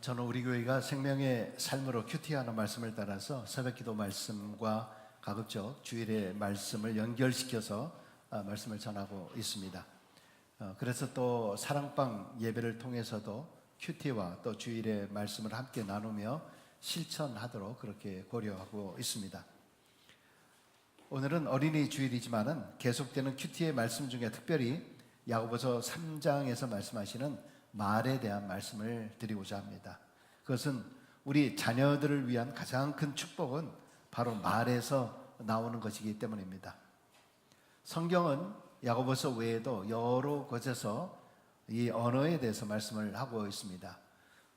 저는 우리 교회가 생명의 삶으로 큐티하는 말씀을 따라서 새벽기도 말씀과 가급적 주일의 말씀을 연결시켜서 말씀을 전하고 있습니다. 그래서 또 사랑방 예배를 통해서도 큐티와 또 주일의 말씀을 함께 나누며 실천하도록 그렇게 고려하고 있습니다. 오늘은 어린이 주일이지만은 계속되는 큐티의 말씀 중에 특별히 야고보서 3장에서 말씀하시는 말에 대한 말씀을 드리고자 합니다. 그것은 우리 자녀들을 위한 가장 큰 축복은 바로 말에서 나오는 것이기 때문입니다. 성경은 야고보서 외에도 여러 곳에서 이 언어에 대해서 말씀을 하고 있습니다.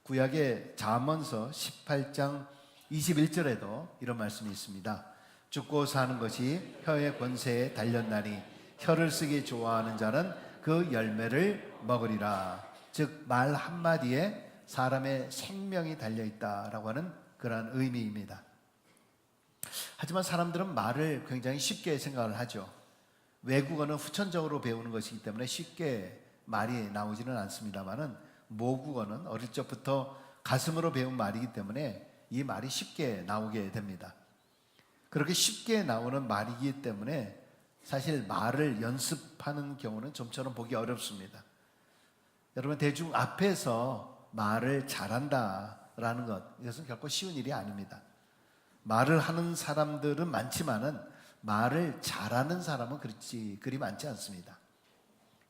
구약의 잠언서 18장 21절에도 이런 말씀이 있습니다. 죽고 사는 것이 혀의 권세에 달렸나니 혀를 쓰기 좋아하는 자는 그 열매를 먹으리라. 즉 말 한마디에 사람의 생명이 달려있다라고 하는 그런 의미입니다. 하지만 사람들은 말을 굉장히 쉽게 생각을 하죠. 외국어는 후천적으로 배우는 것이기 때문에 쉽게 말이 나오지는 않습니다만은 모국어는 어릴 적부터 가슴으로 배운 말이기 때문에 이 말이 쉽게 나오게 됩니다. 그렇게 쉽게 나오는 말이기 때문에 사실 말을 연습하는 경우는 좀처럼 보기 어렵습니다. 여러분, 대중 앞에서 말을 잘한다라는 것, 이것은 결코 쉬운 일이 아닙니다. 말을 하는 사람들은 많지만은 말을 잘하는 사람은 그리 많지 않습니다.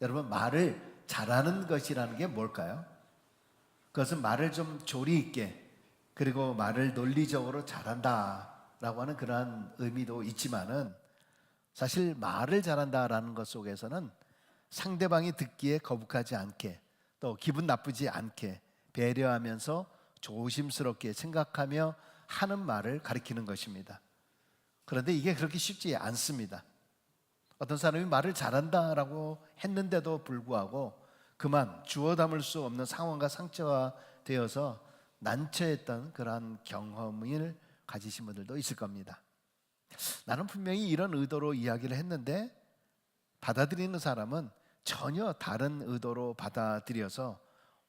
여러분, 말을 잘하는 것이라는 게 뭘까요? 그것은 말을 좀 조리 있게, 그리고 말을 논리적으로 잘한다라고 하는 그러한 의미도 있지만은 사실 말을 잘한다라는 것 속에서는 상대방이 듣기에 거북하지 않게, 또 기분 나쁘지 않게 배려하면서 조심스럽게 생각하며 하는 말을 가리키는 것입니다. 그런데 이게 그렇게 쉽지 않습니다. 어떤 사람이 말을 잘한다라고 했는데도 불구하고 그만 주워 담을 수 없는 상황과 상처가 되어서 난처했던 그러한 경험을 가지신 분들도 있을 겁니다. 나는 분명히 이런 의도로 이야기를 했는데 받아들이는 사람은 전혀 다른 의도로 받아들여서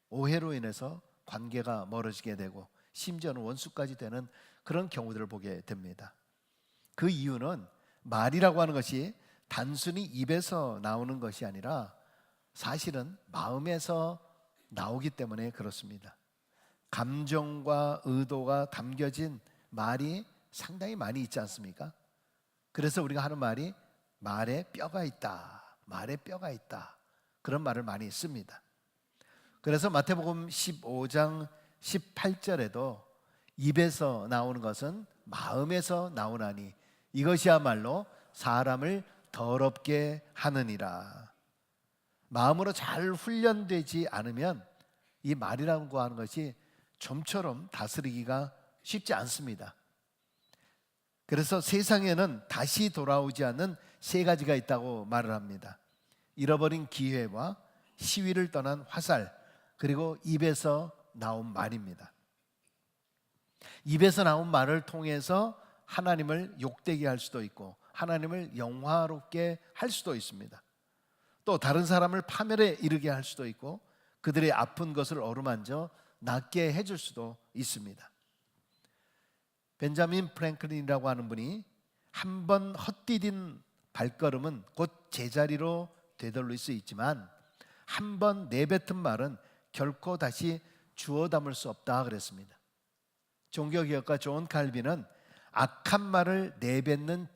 오해로 인해서 관계가 멀어지게 되고 심지어는 원수까지 되는 그런 경우들을 보게 됩니다. 그 이유는 말이라고 하는 것이 단순히 입에서 나오는 것이 아니라 사실은 마음에서 나오기 때문에 그렇습니다. 감정과 의도가 담겨진 말이 상당히 많이 있지 않습니까? 그래서 우리가 하는 말이 말에 뼈가 있다, 말에 뼈가 있다, 그런 말을 많이 씁니다. 그래서 마태복음 15장 18절에도 입에서 나오는 것은 마음에서 나오나니 이것이야말로 사람을 더럽게 하느니라. 마음으로 잘 훈련되지 않으면 이 말이라고 하는 것이 좀처럼 다스리기가 쉽지 않습니다. 그래서 세상에는 다시 돌아오지 않는 세 가지가 있다고 말을 합니다. 잃어버린 기회와 시위를 떠난 화살, 그리고 입에서 나온 말입니다. 입에서 나온 말을 통해서 하나님을 욕되게 할 수도 있고 하나님을 영화롭게 할 수도 있습니다. 또 다른 사람을 파멸에 이르게 할 수도 있고 그들의 아픈 것을 어루만져 낫게 해줄 수도 있습니다. 벤자민 프랭클린이라고 하는 분이 한 번 헛디딘 발걸음은 곧 제자리로 되돌릴 수 있지만 한 번 내뱉은 말은 결코 다시 주워 담을 수 없다 그랬습니다. 종교개혁가 존 칼빈은 악한 말을 내뱉는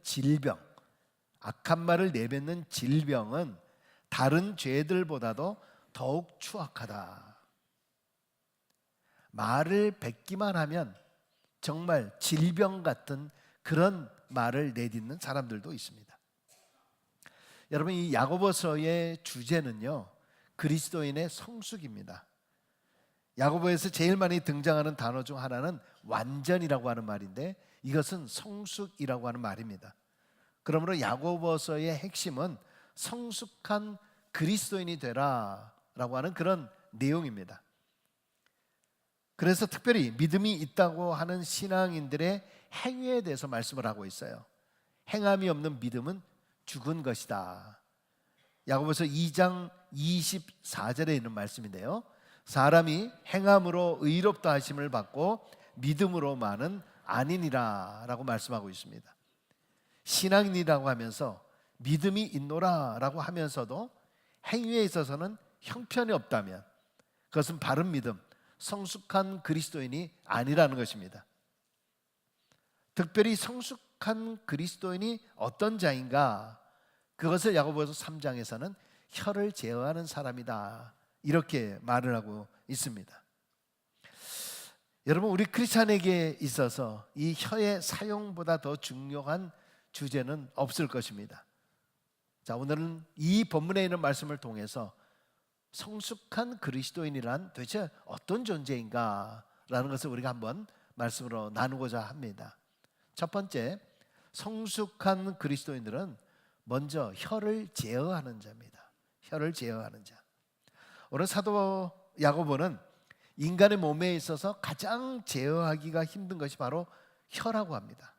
질병은 다른 죄들보다도 더욱 추악하다. 말을 뱉기만 하면 정말 질병 같은 그런 말을 내딛는 사람들도 있습니다. 여러분, 이 야고보서의 주제는요, 그리스도인의 성숙입니다. 야고보에서 제일 많이 등장하는 단어 중 하나는 완전이라고 하는 말인데 이것은 성숙이라고 하는 말입니다. 그러므로 야고보서의 핵심은 성숙한 그리스도인이 되라라고 하는 그런 내용입니다. 그래서 특별히 믿음이 있다고 하는 신앙인들의 행위에 대해서 말씀을 하고 있어요. 행함이 없는 믿음은 죽은 것이다. 야고보서 2장 24절에 있는 말씀인데요, 사람이 행함으로 의롭다 하심을 받고 믿음으로만은 아니니라 라고 말씀하고 있습니다. 신앙인이라고 하면서 믿음이 있노라 라고 하면서도 행위에 있어서는 형편이 없다면 그것은 바른 믿음, 성숙한 그리스도인이 아니라는 것입니다. 특별히 성숙한 그리스도인이 어떤 자인가? 그것을 야고보서 3장에서는 혀를 제어하는 사람이다, 이렇게 말을 하고 있습니다. 여러분, 우리 크리스찬에게 있어서 이 혀의 사용보다 더 중요한 주제는 없을 것입니다. 자, 오늘은 이 본문에 있는 말씀을 통해서 성숙한 그리스도인이란 도대체 어떤 존재인가 라는 것을 우리가 한번 말씀으로 나누고자 합니다. 첫 번째, 성숙한 그리스도인들은 먼저 혀를 제어하는 자입니다. 혀를 제어하는 자. 오늘 사도 야고보는 인간의 몸에 있어서 가장 제어하기가 힘든 것이 바로 혀라고 합니다.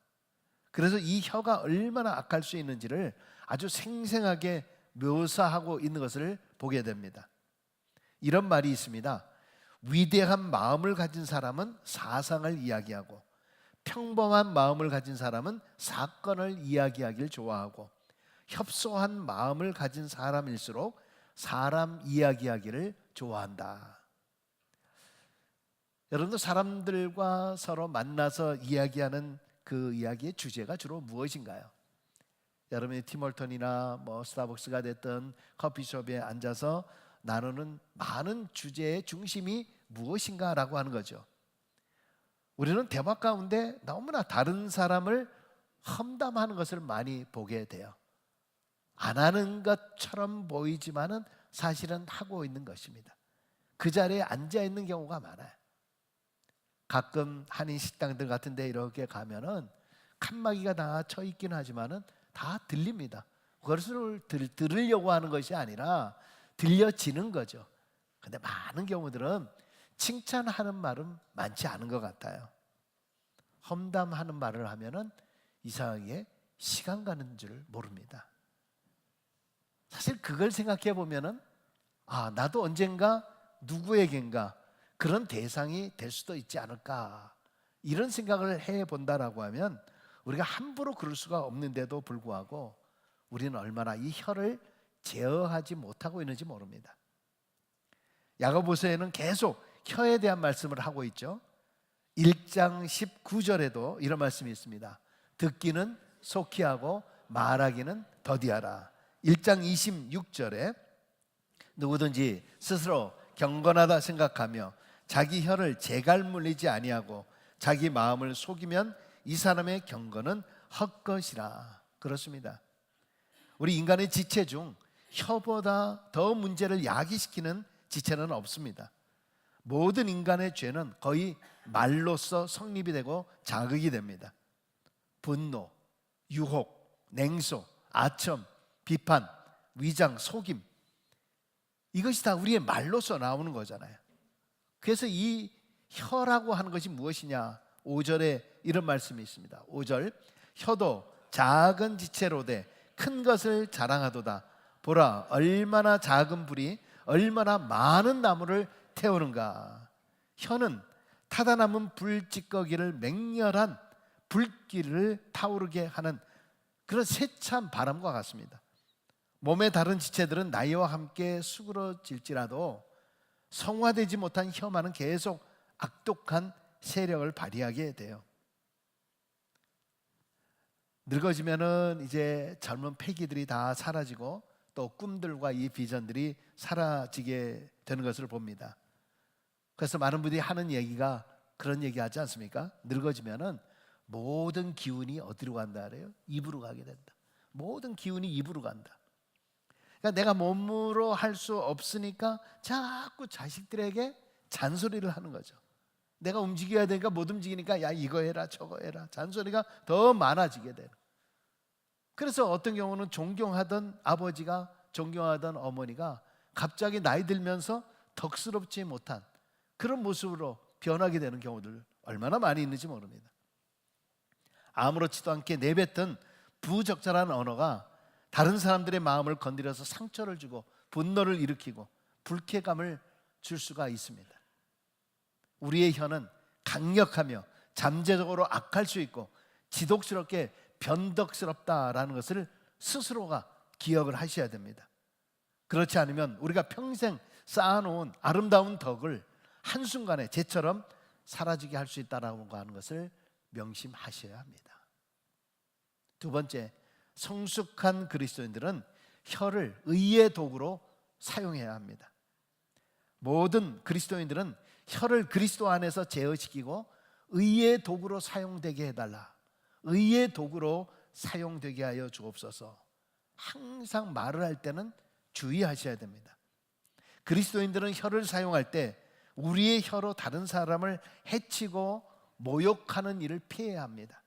그래서 이 혀가 얼마나 악할 수 있는지를 아주 생생하게 묘사하고 있는 것을 보게 됩니다. 이런 말이 있습니다. 위대한 마음을 가진 사람은 사상을 이야기하고 평범한 마음을 가진 사람은 사건을 이야기하길 좋아하고 협소한 마음을 가진 사람일수록 사람 이야기하기를 좋아한다. 여러분들, 사람들과 서로 만나서 이야기하는 그 이야기의 주제가 주로 무엇인가요? 여러분이 팀홀턴이나 스타벅스가 됐든 커피숍에 앉아서 나누는 많은 주제의 중심이 무엇인가라고 하는 거죠. 우리는 대화 가운데 너무나 다른 사람을 험담하는 것을 많이 보게 돼요. 안 하는 것처럼 보이지만은 사실은 하고 있는 것입니다. 그 자리에 앉아 있는 경우가 많아요. 가끔 한인 식당들 같은 데 이렇게 가면은 칸막이가 다 쳐 있긴 하지만은 다 들립니다. 그것을 들으려고 하는 것이 아니라 들려지는 거죠. 근데 많은 경우들은 칭찬하는 말은 많지 않은 것 같아요. 험담하는 말을 하면은 이상하게 시간 가는 줄 모릅니다. 사실 그걸 생각해 보면은 나도 언젠가 누구에겐가 그런 대상이 될 수도 있지 않을까, 이런 생각을 해본다라고 하면 우리가 함부로 그럴 수가 없는데도 불구하고 우리는 얼마나 이 혀를 제어하지 못하고 있는지 모릅니다. 야고보서에는 계속 혀에 대한 말씀을 하고 있죠. 1장 19절에도 이런 말씀이 있습니다. 듣기는 속히 하고 말하기는 더디하라. 1장 26절에 누구든지 스스로 경건하다 생각하며 자기 혀를 재갈 물리지 아니하고 자기 마음을 속이면 이 사람의 경건은 헛것이라. 그렇습니다. 우리 인간의 지체 중 혀보다 더 문제를 야기시키는 지체는 없습니다. 모든 인간의 죄는 거의 말로써 성립이 되고 자극이 됩니다. 분노, 유혹, 냉소, 아첨, 비판, 위장, 속임, 이것이 다 우리의 말로써 나오는 거잖아요. 그래서 이 혀라고 하는 것이 무엇이냐? 5절에 이런 말씀이 있습니다. 5절, 혀도 작은 지체로 돼 큰 것을 자랑하도다. 보라, 얼마나 작은 불이 얼마나 많은 나무를 태우는가. 혀는 타다 남은 불찌꺼기를 맹렬한 불길을 타오르게 하는 그런 세찬 바람과 같습니다. 몸의 다른 지체들은 나이와 함께 수그러질지라도 성화되지 못한 혀만은 계속 악독한 세력을 발휘하게 돼요. 늙어지면은 이제 젊은 패기들이 다 사라지고 또 꿈들과 이 비전들이 사라지게 되는 것을 봅니다. 그래서 많은 분들이 하는 얘기가 그런 얘기 하지 않습니까? 늙어지면은 모든 기운이 어디로 간다 그래요? 입으로 가게 된다. 모든 기운이 입으로 간다. 그러니까 내가 몸으로 할 수 없으니까 자꾸 자식들에게 잔소리를 하는 거죠. 내가 움직여야 되니까 못 움직이니까 야 이거 해라 저거 해라, 잔소리가 더 많아지게 되는. 그래서 어떤 경우는 존경하던 아버지가, 존경하던 어머니가 갑자기 나이 들면서 덕스럽지 못한 그런 모습으로 변하게 되는 경우들 얼마나 많이 있는지 모릅니다. 아무렇지도 않게 내뱉은 부적절한 언어가 다른 사람들의 마음을 건드려서 상처를 주고 분노를 일으키고 불쾌감을 줄 수가 있습니다. 우리의 혀는 강력하며 잠재적으로 악할 수 있고 지독스럽게 변덕스럽다라는 것을 스스로가 기억을 하셔야 됩니다. 그렇지 않으면 우리가 평생 쌓아놓은 아름다운 덕을 한순간에 재처럼 사라지게 할 수 있다라고 하는 것을 명심하셔야 합니다. 두 번째, 성숙한 그리스도인들은 혀를 의의 도구로 사용해야 합니다. 모든 그리스도인들은 혀를 그리스도 안에서 제어시키고 의의 도구로 사용되게 해달라, 의의 도구로 사용되게 하여 주옵소서. 항상 말을 할 때는 주의하셔야 됩니다. 그리스도인들은 혀를 사용할 때 우리의 혀로 다른 사람을 해치고 모욕하는 일을 피해야 합니다.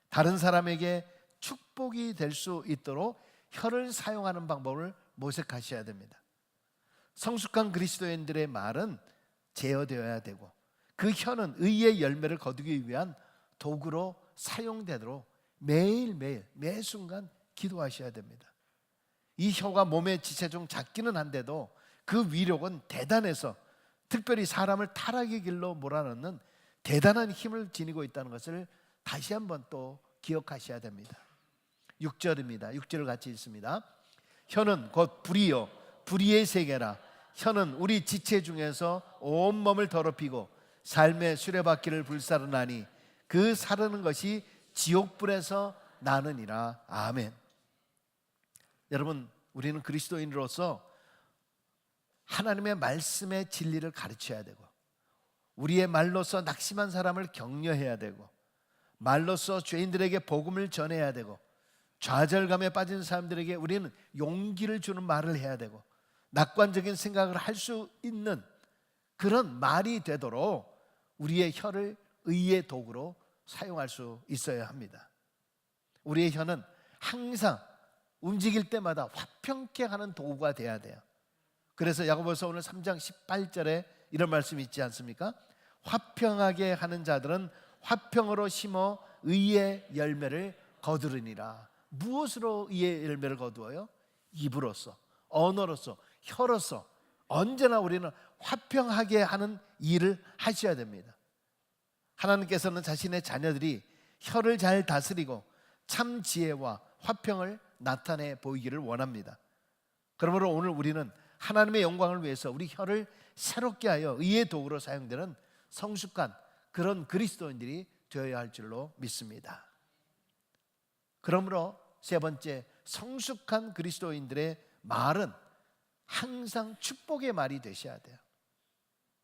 다른 사람에게 축복이 될 수 있도록 혀를 사용하는 방법을 모색하셔야 됩니다. 성숙한 그리스도인들의 말은 제어되어야 되고 그 혀는 의의 열매를 거두기 위한 도구로 사용되도록 매일매일 매 순간 기도하셔야 됩니다. 이 혀가 몸의 지체 중 작기는 한데도 그 위력은 대단해서 특별히 사람을 타락의 길로 몰아넣는 대단한 힘을 지니고 있다는 것을 다시 한번 또 기억하셔야 됩니다. 6절입니다. 6절을 같이 읽습니다. 혀는 곧 불이요 불의의 세계라. 혀는 우리 지체 중에서 온몸을 더럽히고 삶의 수레바퀴를 불사르나니 그 사르는 것이 지옥불에서 나느니라. 아멘. 여러분, 우리는 그리스도인으로서 하나님의 말씀의 진리를 가르쳐야 되고 우리의 말로서 낙심한 사람을 격려해야 되고 말로서 죄인들에게 복음을 전해야 되고 좌절감에 빠진 사람들에게 우리는 용기를 주는 말을 해야 되고 낙관적인 생각을 할 수 있는 그런 말이 되도록 우리의 혀를 의의 도구로 사용할 수 있어야 합니다. 우리의 혀는 항상 움직일 때마다 화평케 하는 도구가 돼야 돼요. 그래서 야고보서 오늘 3장 18절에 이런 말씀이 있지 않습니까? 화평하게 하는 자들은 화평으로 심어 의의 열매를 거두리니라. 무엇으로 의의 열매를 거두어요? 입으로서, 언어로서, 혀로서 언제나 우리는 화평하게 하는 일을 하셔야 됩니다. 하나님께서는 자신의 자녀들이 혀를 잘 다스리고 참 지혜와 화평을 나타내 보이기를 원합니다. 그러므로 오늘 우리는 하나님의 영광을 위해서 우리 혀를 새롭게 하여 의의 도구로 사용되는 성숙한 그런 그리스도인들이 되어야 할 줄로 믿습니다. 그러므로 세 번째, 성숙한 그리스도인들의 말은 항상 축복의 말이 되셔야 돼요.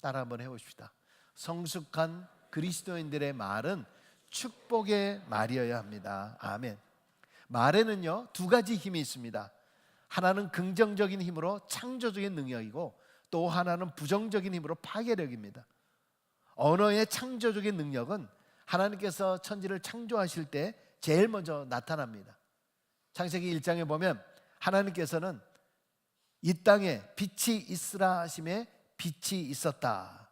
따라 한번 해보십시다. 성숙한 그리스도인들의 말은 축복의 말이어야 합니다. 아멘. 말에는요 두 가지 힘이 있습니다. 하나는 긍정적인 힘으로 창조적인 능력이고 또 하나는 부정적인 힘으로 파괴력입니다. 언어의 창조적인 능력은 하나님께서 천지를 창조하실 때 제일 먼저 나타납니다. 창세기 1장에 보면 하나님께서는 이 땅에 빛이 있으라 하심에 빛이 있었다.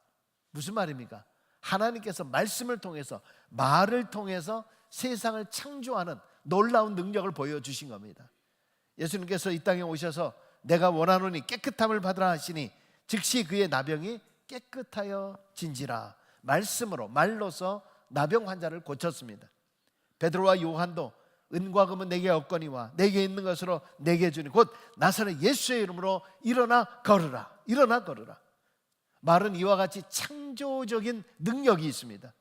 무슨 말입니까? 하나님께서 말씀을 통해서 말을 통해서 세상을 창조하는 놀라운 능력을 보여주신 겁니다. 예수님께서 이 땅에 오셔서 내가 원하노니 깨끗함을 받으라 하시니 즉시 그의 나병이 깨끗하여 진지라. 말씀으로 말로서 나병 환자를 고쳤습니다. 베드로와 요한도 은과 금은 내게 없거니와 내게 있는 것으로 내게 주니 곧 나사렛 예수의 이름으로 일어나 걸으라. 일어나 걸으라. 말은 이와 같이 창조적인 능력이 있습니다.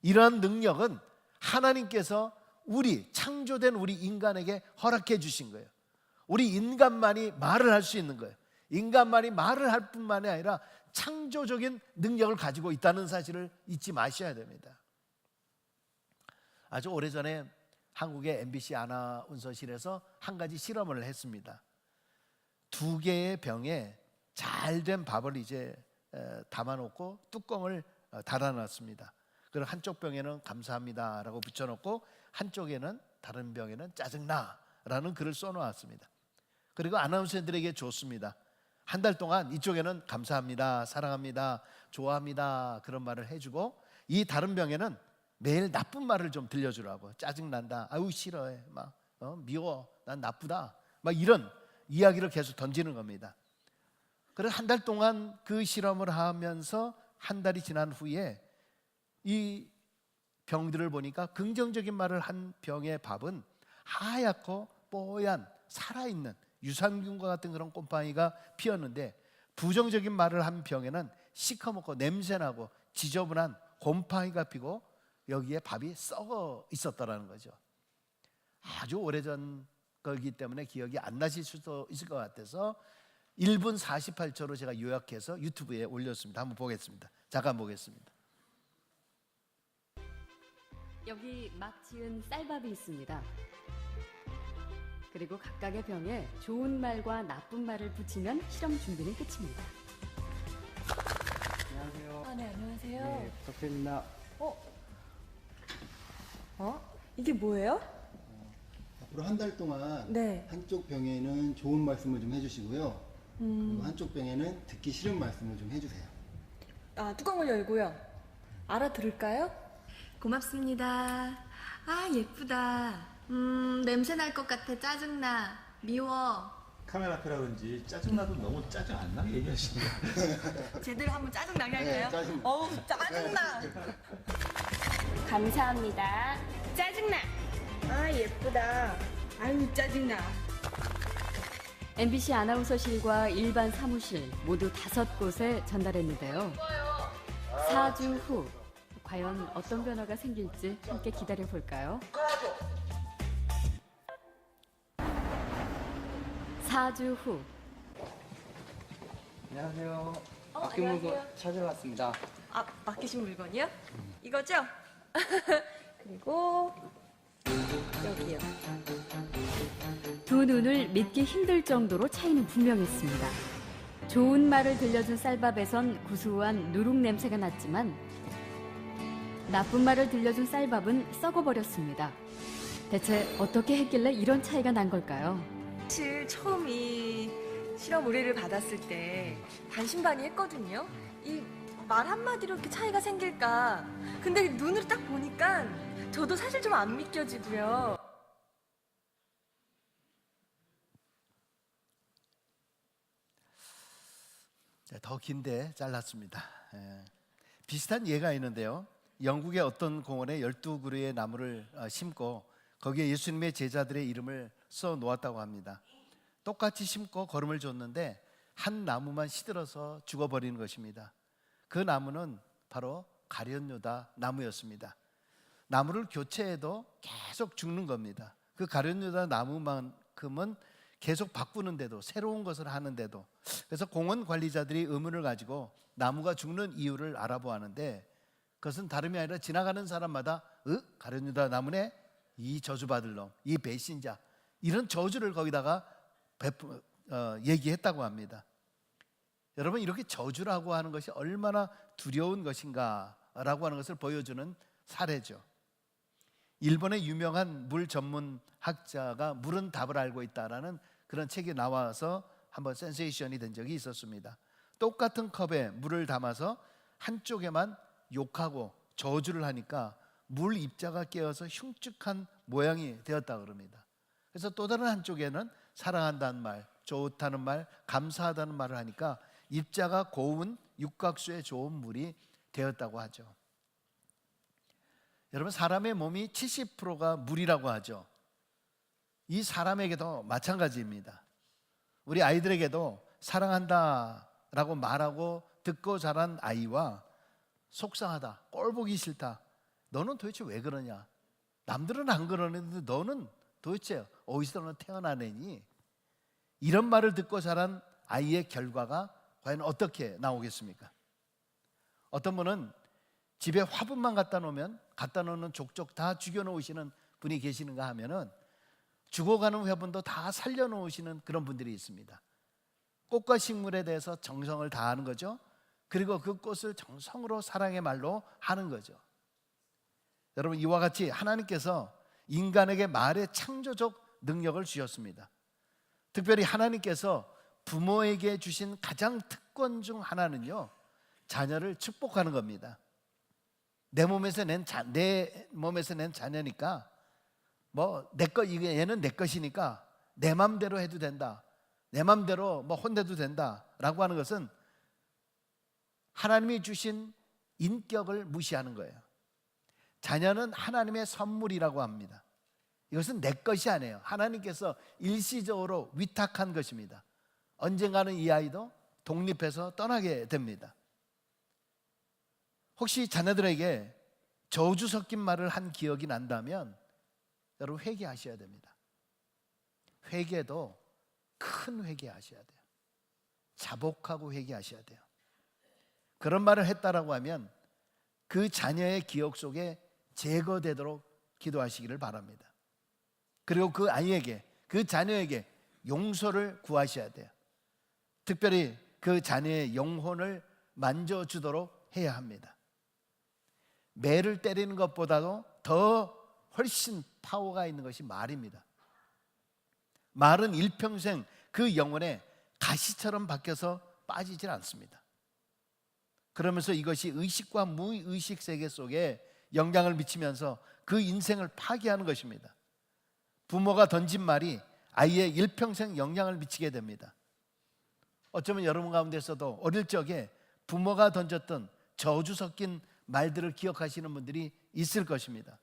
이러한 능력은 하나님께서 우리 창조된 우리 인간에게 허락해 주신 거예요. 우리 인간만이 말을 할 수 있는 거예요. 인간만이 말을 할 뿐만이 아니라 창조적인 능력을 가지고 있다는 사실을 잊지 마셔야 됩니다. 아주 오래전에 한국의 MBC 아나운서실에서 한 가지 실험을 했습니다. 2개의 병에 잘된 밥을 이제 담아놓고 뚜껑을 닫아놨습니다. 그리고 한쪽 병에는 감사합니다라고 붙여놓고 한쪽에는 다른 병에는 짜증나라는 글을 써놓았습니다. 그리고 아나운서들에게 줬습니다. 한 달 동안 이쪽에는 감사합니다, 사랑합니다, 좋아합니다 그런 말을 해주고 이 다른 병에는 매일 나쁜 말을 좀 들려주라고. 짜증난다, 아유 싫어해, 막 미워, 난 나쁘다, 막 이런 이야기를 계속 던지는 겁니다. 그래서 한 달 동안 그 실험을 하면서 한 달이 지난 후에 이 병들을 보니까 긍정적인 말을 한 병의 밥은 하얗고 뽀얀 살아있는 유산균과 같은 그런 곰팡이가 피었는데, 부정적인 말을 한 병에는 시커멓고 냄새나고 지저분한 곰팡이가 피고 여기에 밥이 썩어 있었다라는 거죠. 아주 오래전 거기 때문에 기억이 안 나실 수도 있을 것 같아서 1분 48초로 제가 요약해서 유튜브에 올렸습니다. 한번 보겠습니다. 잠깐 보겠습니다. 여기 막 지은 쌀밥이 있습니다. 그리고 각각의 병에 좋은 말과 나쁜 말을 붙이면 실험 준비는 끝입니다. 안녕하세요. 네, 안녕하세요. 네, 부탁드립니다. 이게 뭐예요? 앞으로 한 달 동안 네. 한쪽 병에는 좋은 말씀을 좀 해주시고요. 그리고 한쪽 병에는 듣기 싫은 말씀을 좀 해주세요. 뚜껑을 열고요. 알아들을까요? 고맙습니다. 아, 예쁘다. 냄새 날 것 같아. 짜증나. 미워. 카메라 앞이라 그런지 짜증나도 너무 짜증 안 나게 얘기하시는 거예요. 제대로 한번 짜증나게 할까요? 짜증. 어우, 짜증나. 감사합니다. 짜증나. 아, 예쁘다. 아유, 짜증나. MBC 아나운서실과 일반 사무실 모두 5곳에 전달했는데요. 4주 후 과연 어떤 변화가 생길지 함께 기다려 볼까요? 4주 후 안녕하세요. 맡긴 물건 찾으러 왔습니다. 맡기신 물건이요? 이거죠? 그리고 여기요. 두 눈을 믿기 힘들 정도로 차이는 분명했습니다. 좋은 말을 들려준 쌀밥에선 구수한 누룩 냄새가 났지만 나쁜 말을 들려준 쌀밥은 썩어버렸습니다. 대체 어떻게 했길래 이런 차이가 난 걸까요? 사실 처음 이 실험 의뢰를 받았을 때 반신반의했거든요. 이 말 한마디로 이렇게 차이가 생길까. 근데 눈으로 딱 보니까 저도 사실 좀 안 믿겨지고요. 더 긴데 잘랐습니다. 비슷한 예가 있는데요. 영국의 어떤 공원에 12그루의 나무를 심고 거기에 예수님의 제자들의 이름을 써 놓았다고 합니다. 똑같이 심고 걸음을 줬는데 한 나무만 시들어서 죽어버리는 것입니다. 그 나무는 바로 가룟유다 나무였습니다. 나무를 교체해도 계속 죽는 겁니다. 그 가룟유다 나무만큼은 계속 바꾸는데도, 새로운 것을 하는데도. 그래서 공원 관리자들이 의문을 가지고 나무가 죽는 이유를 알아보았는데, 그것은 다름이 아니라 지나가는 사람마다 가룟유다 나무네, 이 저주받을 놈, 이 배신자, 이런 저주를 거기다가 얘기했다고 합니다. 여러분, 이렇게 저주라고 하는 것이 얼마나 두려운 것인가라고 하는 것을 보여주는 사례죠. 일본의 유명한 물 전문 학자가 물은 답을 알고 있다라는 그런 책이 나와서 한번 센세이션이 된 적이 있었습니다. 똑같은 컵에 물을 담아서 한쪽에만 욕하고 저주를 하니까 물 입자가 깨어서 흉측한 모양이 되었다 그럽니다. 그래서 또 다른 한쪽에는 사랑한다는 말, 좋다는 말, 감사하다는 말을 하니까 입자가 고운 육각수의 좋은 물이 되었다고 하죠. 여러분, 사람의 몸이 70%가 물이라고 하죠. 이 사람에게도 마찬가지입니다. 우리 아이들에게도 사랑한다라고 말하고 듣고 자란 아이와 속상하다, 꼴보기 싫다, 너는 도대체 왜 그러냐, 남들은 안 그러는데 너는 도대체 어디서 태어난 애니, 이런 말을 듣고 자란 아이의 결과가 과연 어떻게 나오겠습니까? 어떤 분은 집에 화분만 갖다 놓는 족족 다 죽여놓으시는 분이 계시는가 하면은 죽어가는 화분도 다 살려놓으시는 그런 분들이 있습니다. 꽃과 식물에 대해서 정성을 다하는 거죠. 그리고 그 꽃을 정성으로 사랑의 말로 하는 거죠. 여러분, 이와 같이 하나님께서 인간에게 말의 창조적 능력을 주셨습니다. 특별히 하나님께서 부모에게 주신 가장 특권 중 하나는요, 자녀를 축복하는 겁니다. 내 몸에서 낸 자녀니까 얘는 내 것이니까 내 맘대로 해도 된다, 내 맘대로 혼내도 된다, 한다라고 하는 것은 하나님이 주신 인격을 무시하는 거예요. 자녀는 하나님의 선물이라고 합니다. 이것은 내 것이 아니에요. 하나님께서 일시적으로 위탁한 것입니다. 언젠가는 이 아이도 독립해서 떠나게 됩니다. 혹시 자녀들에게 저주 섞인 말을 한 기억이 난다면 여러분 회개하셔야 됩니다. 회개도 큰 회개하셔야 돼요. 자복하고 회개하셔야 돼요. 그런 말을 했다라고 하면 그 자녀의 기억 속에 제거되도록 기도하시기를 바랍니다. 그리고 그 아이에게, 그 자녀에게 용서를 구하셔야 돼요. 특별히 그 자녀의 영혼을 만져주도록 해야 합니다. 매를 때리는 것보다도 더 훨씬 파워가 있는 것이 말입니다. 말은 일평생 그 영혼에 가시처럼 박혀서 빠지질 않습니다. 그러면서 이것이 의식과 무의식 세계 속에 영향을 미치면서 그 인생을 파괴하는 것입니다. 부모가 던진 말이 아이의 일평생 영향을 미치게 됩니다. 어쩌면 여러분 가운데서도 어릴 적에 부모가 던졌던 저주 섞인 말들을 기억하시는 분들이 있을 것입니다.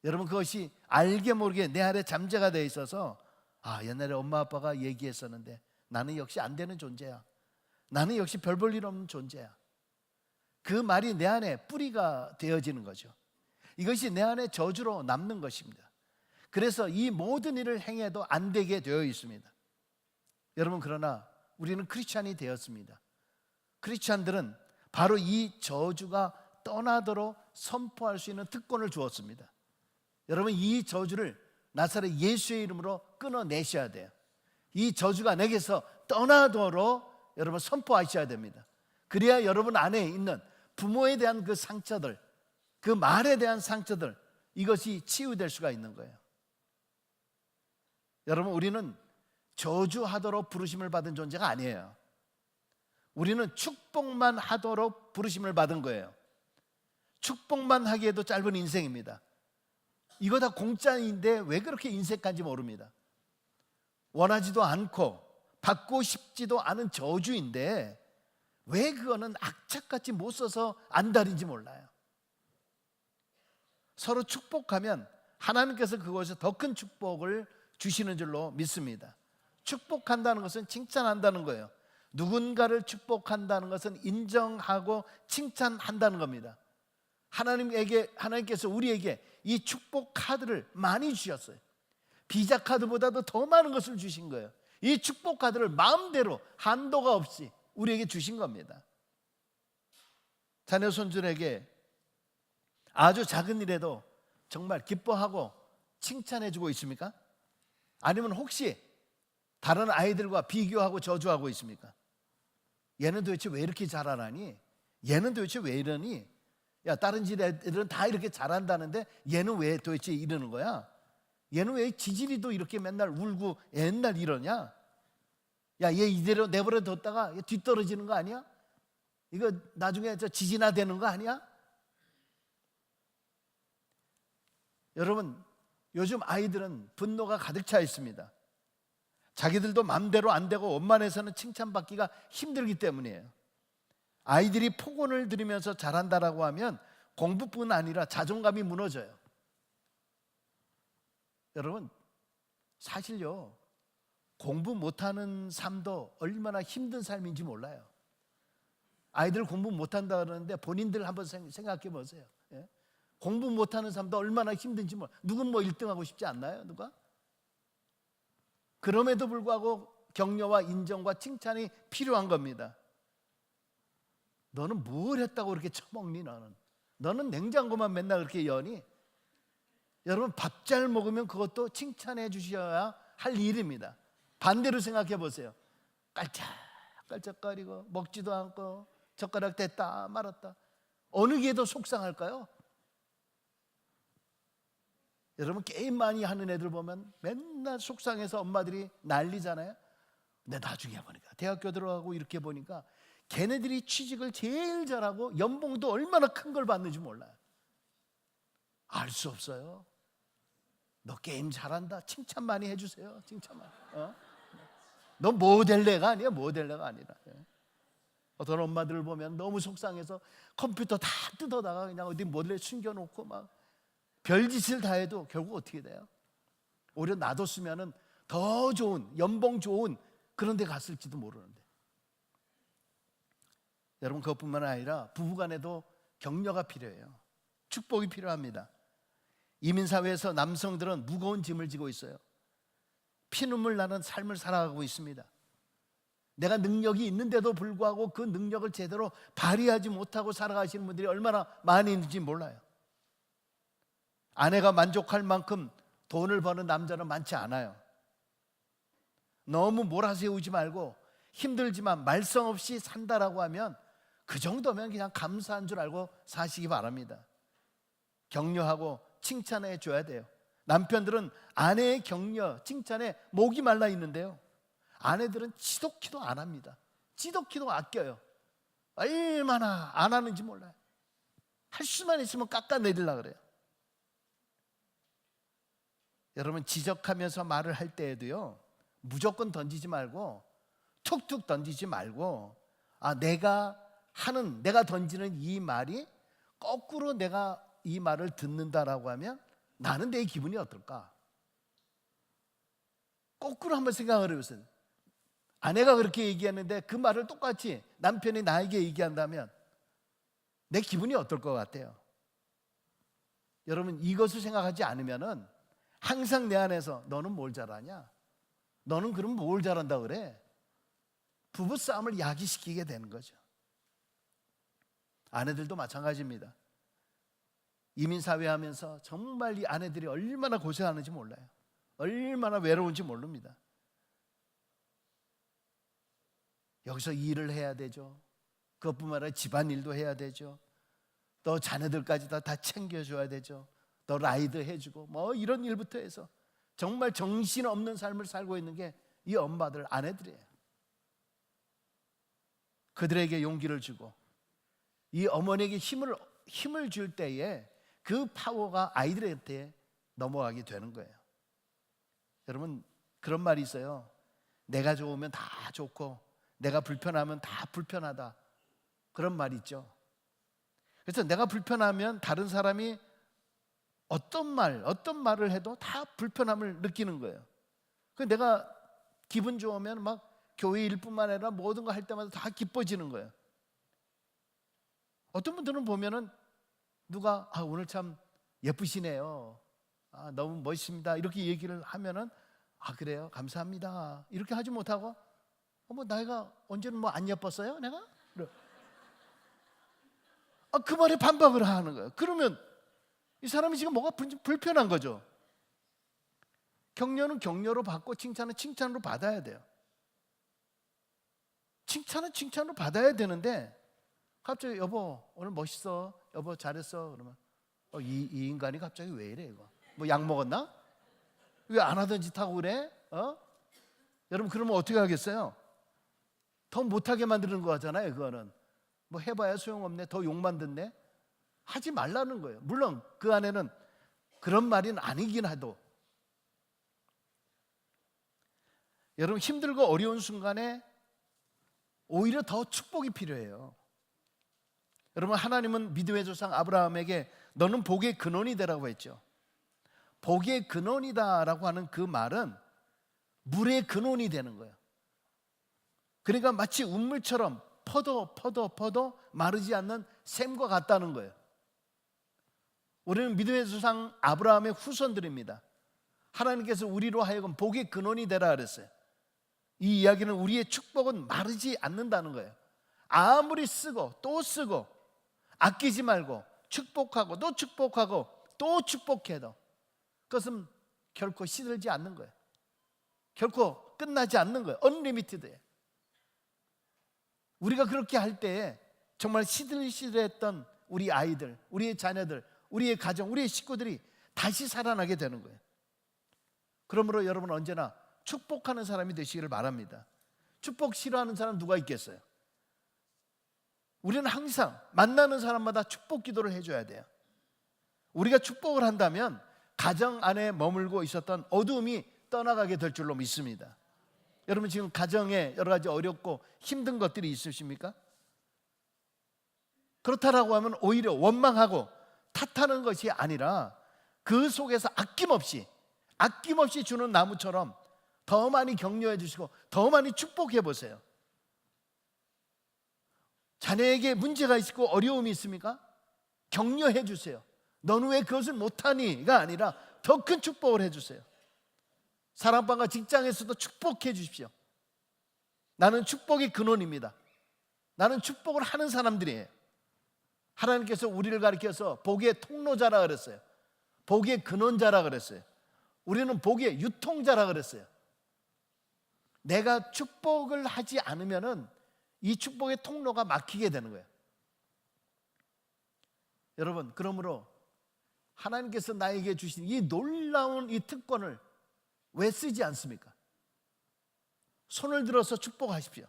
여러분 그것이 알게 모르게 내 안에 잠재가 되어 있어서 옛날에 엄마 아빠가 얘기했었는데 나는 역시 안 되는 존재야. 나는 역시 별 볼 일 없는 존재야. 그 말이 내 안에 뿌리가 되어지는 거죠. 이것이 내 안에 저주로 남는 것입니다. 그래서 이 모든 일을 행해도 안 되게 되어 있습니다. 여러분 그러나 우리는 크리스찬이 되었습니다. 크리스찬들은 바로 이 저주가 떠나도록 선포할 수 있는 특권을 주었습니다. 여러분 이 저주를 나사렛 예수의 이름으로 끊어내셔야 돼요. 이 저주가 내게서 떠나도록 여러분 선포하셔야 됩니다. 그래야 여러분 안에 있는 부모에 대한 그 상처들, 그 말에 대한 상처들, 이것이 치유될 수가 있는 거예요. 여러분 우리는 저주하도록 부르심을 받은 존재가 아니에요. 우리는 축복만 하도록 부르심을 받은 거예요. 축복만 하기에도 짧은 인생입니다. 이거 다 공짜인데 왜 그렇게 인색한지 모릅니다. 원하지도 않고 받고 싶지도 않은 저주인데 왜 그거는 악착같이 못 써서 안달인지 몰라요. 서로 축복하면 하나님께서 그것에서 더 큰 축복을 주시는 줄로 믿습니다. 축복한다는 것은 칭찬한다는 거예요. 누군가를 축복한다는 것은 인정하고 칭찬한다는 겁니다. 하나님께서 우리에게 이 축복 카드를 많이 주셨어요. 비자 카드보다도 더 많은 것을 주신 거예요. 이 축복 카드를 마음대로 한도가 없이 우리에게 주신 겁니다. 자녀 손주에게 아주 작은 일에도 정말 기뻐하고 칭찬해 주고 있습니까? 아니면 혹시 다른 아이들과 비교하고 저주하고 있습니까? 얘는 도대체 왜 이렇게 잘하나니? 얘는 도대체 왜 이러니? 야, 다른 집 애들은 다 이렇게 잘한다는데 얘는 왜 도대체 이러는 거야? 얘는 왜 지질이도 이렇게 맨날 울고 옛날 이러냐? 야, 얘 이대로 내버려 뒀다가 뒤떨어지는 거 아니야? 이거 나중에 지진아 되는 거 아니야? 여러분, 요즘 아이들은 분노가 가득 차 있습니다. 자기들도 마음대로 안 되고 원만해서는 칭찬받기가 힘들기 때문이에요. 아이들이 폭언을 들으면서 잘한다라고 하면 공부뿐 아니라 자존감이 무너져요. 여러분, 사실요, 공부 못하는 삶도 얼마나 힘든 삶인지 몰라요. 아이들 공부 못한다 그러는데 본인들 한번 생각해 보세요. 예? 공부 못하는 삶도 얼마나 힘든지 몰라요. 누군 뭐 1등하고 싶지 않나요? 누가? 그럼에도 불구하고 격려와 인정과 칭찬이 필요한 겁니다. 너는 뭘 했다고 그렇게 처먹니? 너는 냉장고만 맨날 그렇게 여니? 여러분, 밥 잘 먹으면 그것도 칭찬해 주셔야 할 일입니다. 반대로 생각해 보세요. 깔짝깔짝거리고 먹지도 않고 젓가락 댔다 말았다. 어느 게 더 속상할까요? 여러분, 게임 많이 하는 애들 보면 맨날 속상해서 엄마들이 난리잖아요. 근데 나중에 보니까 대학교 들어가고 이렇게 보니까 걔네들이 취직을 제일 잘하고 연봉도 얼마나 큰 걸 받는지 몰라요. 알 수 없어요. 너 게임 잘한다. 칭찬 많이 해주세요. 칭찬 많이. 너 모델레가 아니야. 모델레가 아니라. 어떤 엄마들을 보면 너무 속상해서 컴퓨터 다 뜯어다가 그냥 어디 몰래 숨겨놓고 막 별짓을 다 해도 결국 어떻게 돼요? 오히려 놔뒀으면은 더 좋은, 연봉 좋은 그런 데 갔을지도 모르는데. 여러분, 그것뿐만 아니라 부부간에도 격려가 필요해요. 축복이 필요합니다. 이민사회에서 남성들은 무거운 짐을 지고 있어요. 피눈물 나는 삶을 살아가고 있습니다. 내가 능력이 있는데도 불구하고 그 능력을 제대로 발휘하지 못하고 살아가시는 분들이 얼마나 많이 있는지 몰라요. 아내가 만족할 만큼 돈을 버는 남자는 많지 않아요. 너무 몰아세우지 말고 힘들지만 말썽 없이 산다라고 하면 그 정도면 그냥 감사한 줄 알고 사시기 바랍니다. 격려하고 칭찬해 줘야 돼요. 남편들은 아내의 격려, 칭찬에 목이 말라 있는데요, 아내들은 지독히도 안 합니다. 지독히도 아껴요. 얼마나 안 하는지 몰라요. 할 수만 있으면 깎아내리려고 그래요. 여러분, 지적하면서 말을 할 때에도요, 무조건 던지지 말고 툭툭 던지지 말고, 내가 던지는 이 말이 거꾸로 내가 이 말을 듣는다라고 하면 나는 내 기분이 어떨까? 거꾸로 한번 생각을 해보세요. 아내가 그렇게 얘기하는데 그 말을 똑같이 남편이 나에게 얘기한다면 내 기분이 어떨 것 같아요? 여러분, 이것을 생각하지 않으면은 항상 내 안에서 너는 뭘 잘하냐? 너는 그럼 뭘 잘한다 그래? 부부싸움을 야기시키게 되는 거죠. 아내들도 마찬가지입니다. 이민사회 하면서 정말 이 아내들이 얼마나 고생하는지 몰라요. 얼마나 외로운지 모릅니다. 여기서 일을 해야 되죠. 그것뿐만 아니라 집안일도 해야 되죠. 또 자녀들까지 다 챙겨줘야 되죠. 또 라이드 해주고 뭐 이런 일부터 해서 정말 정신없는 삶을 살고 있는 게 이 엄마들, 아내들이에요. 그들에게 용기를 주고 이 어머니에게 힘을 줄 때에 그 파워가 아이들한테 넘어가게 되는 거예요. 여러분, 그런 말이 있어요. 내가 좋으면 다 좋고 내가 불편하면 다 불편하다, 그런 말이 있죠. 그래서 내가 불편하면 다른 사람이 어떤 말을 해도 다 불편함을 느끼는 거예요. 그래서 내가 기분 좋으면 막 교회 일뿐만 아니라 모든 거 할 때마다 다 기뻐지는 거예요. 어떤 분들은 보면은 누가 오늘 참 예쁘시네요, 너무 멋있습니다, 이렇게 얘기를 하면은 그래요, 감사합니다, 이렇게 하지 못하고 내가 언제는 안 예뻤어요 내가? 그 말에 반박을 하는 거예요. 그러면 이 사람이 지금 뭐가 불편한 거죠. 격려는 격려로 받고 칭찬은 칭찬으로 받아야 돼요. 칭찬은 칭찬으로 받아야 되는데 갑자기 여보 오늘 멋있어, 여보 잘했어, 그러면 이 인간이 갑자기 왜 이래, 이거 뭐 약 먹었나? 왜 안 하던 짓 하고 그래? 여러분, 그러면 어떻게 하겠어요? 더 못하게 만드는 거잖아요. 그거는 뭐 해봐야 소용없네, 더 욕만 듣네. 하지 말라는 거예요. 물론 그 안에는 그런 말은 아니긴 해도, 여러분, 힘들고 어려운 순간에 오히려 더 축복이 필요해요. 여러분, 하나님은 믿음의 조상 아브라함에게 너는 복의 근원이 되라고 했죠. 복의 근원이다라고 하는 그 말은 물의 근원이 되는 거예요. 그러니까 마치 운물처럼 퍼도 마르지 않는 샘과 같다는 거예요. 우리는 믿음의 조상 아브라함의 후손들입니다. 하나님께서 우리로 하여금 복의 근원이 되라 그랬어요. 이 이야기는 우리의 축복은 마르지 않는다는 거예요. 아무리 쓰고 또 쓰고 아끼지 말고 축복하고 또 축복하고 또 축복해도 그것은 결코 시들지 않는 거예요. 결코 끝나지 않는 거예요. 언리미티드예요. 우리가 그렇게 할 때에 정말 시들시들했던 우리 아이들, 우리의 자녀들, 우리의 가정, 우리의 식구들이 다시 살아나게 되는 거예요. 그러므로 여러분, 언제나 축복하는 사람이 되시기를 바랍니다. 축복 싫어하는 사람 누가 있겠어요? 우리는 항상 만나는 사람마다 축복 기도를 해줘야 돼요. 우리가 축복을 한다면 가정 안에 머물고 있었던 어두움이 떠나가게 될 줄로 믿습니다. 여러분 지금 가정에 여러 가지 어렵고 힘든 것들이 있으십니까? 그렇다라고 하면 오히려 원망하고 탓하는 것이 아니라 그 속에서 아낌없이 주는 나무처럼 더 많이 격려해 주시고 더 많이 축복해 보세요. 자녀에게 문제가 있고 어려움이 있습니까? 격려해 주세요. 너는 왜 그것을 못하니?가 아니라 더 큰 축복을 해주세요. 사랑방과 직장에서도 축복해 주십시오. 나는 축복의 근원입니다. 나는 축복을 하는 사람들이에요. 하나님께서 우리를 가리켜서 복의 통로자라 그랬어요. 복의 근원자라 그랬어요. 우리는 복의 유통자라 그랬어요. 내가 축복을 하지 않으면은 이 축복의 통로가 막히게 되는 거예요. 여러분, 그러므로 하나님께서 나에게 주신 이 놀라운 이 특권을 왜 쓰지 않습니까? 손을 들어서 축복하십시오.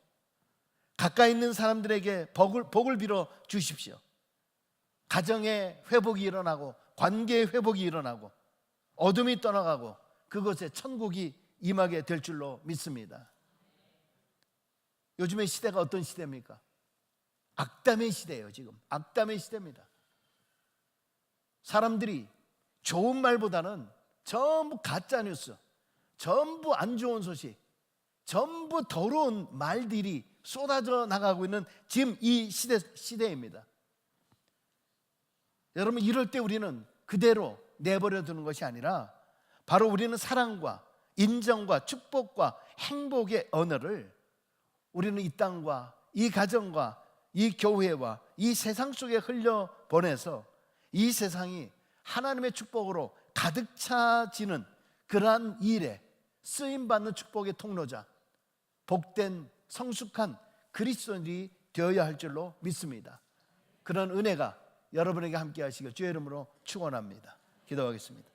가까이 있는 사람들에게 복을 빌어 주십시오. 가정의 회복이 일어나고 관계의 회복이 일어나고 어둠이 떠나가고 그것에 천국이 임하게 될 줄로 믿습니다. 요즘의 시대가 어떤 시대입니까? 악담의 시대예요. 지금 악담의 시대입니다. 사람들이 좋은 말보다는 전부 가짜 뉴스, 전부 안 좋은 소식, 전부 더러운 말들이 쏟아져 나가고 있는 지금 이 시대입니다. 여러분, 이럴 때 우리는 그대로 내버려 두는 것이 아니라 바로 우리는 사랑과 인정과 축복과 행복의 언어를 우리는 이 땅과 이 가정과 이 교회와 이 세상 속에 흘려보내서 이 세상이 하나님의 축복으로 가득 차지는 그러한 일에 쓰임받는 축복의 통로자, 복된 성숙한 그리스도인이 되어야 할 줄로 믿습니다. 그런 은혜가 여러분에게 함께 하시길 주의 이름으로 축원합니다. 기도하겠습니다.